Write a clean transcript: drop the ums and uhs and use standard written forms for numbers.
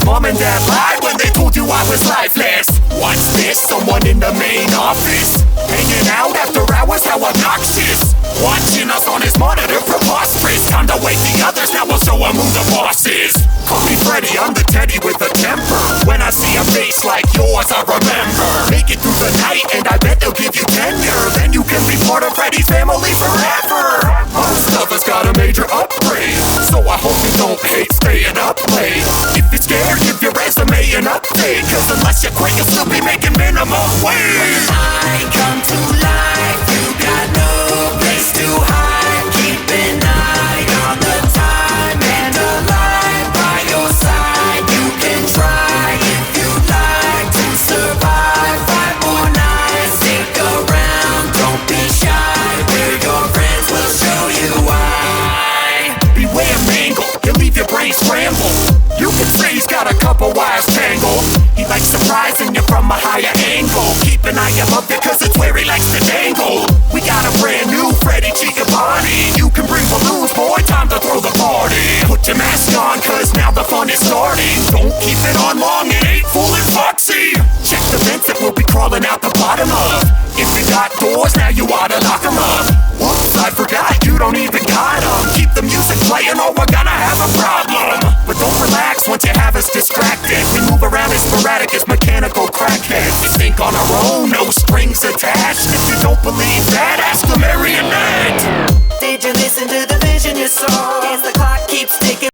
mom and dad lied when they told you I was lifeless. What's this? Someone in the main office hanging out after hours, how obnoxious. Watching us on his monitor, preposterous. Time to wake the others, now we'll show him who the boss is. Call me Freddy, I'm the teddy with a temper. When I see a face like yours, I remember. Make it through the night and I bet they'll give you tenure. Then you can be part of Freddy's family forever. Most of us got a major upgrade, so I hope you don't hate staying up late. If you're scared, give your resume an update, cause unless you quit, you'll still be making minimum wage. When I come to life, you got no place to hide. Keep an eye on the time and a light by your side. You can try if you'd like to survive 5 more nights. Stick around, don't be shy. We're your friends, we'll show you why. Beware Mangle, he'll leave your brain scrambled. You can say he's got a couple wires tangled. He likes surprising you from a higher angle. Keep an eye above you cause it's where he likes to dangle. We got a brand new Freddy Giovanni. You can bring balloons, boy, time to throw the party. Put your mask on cause now the fun is starting. Don't keep it on long, it ain't full and foxy. Check the vents that we'll be crawling out the bottom of. If you got doors, now you oughta lock them up. Whoops, I forgot, you don't even got them. Keep the music playing or we're gonna have a problem. But don't relax once you have us distracted. We move around as sporadic as mechanical crackheads. We think on our own, no strings attached. If you don't believe that, ask the marionette. Did you listen to the vision you saw? It's the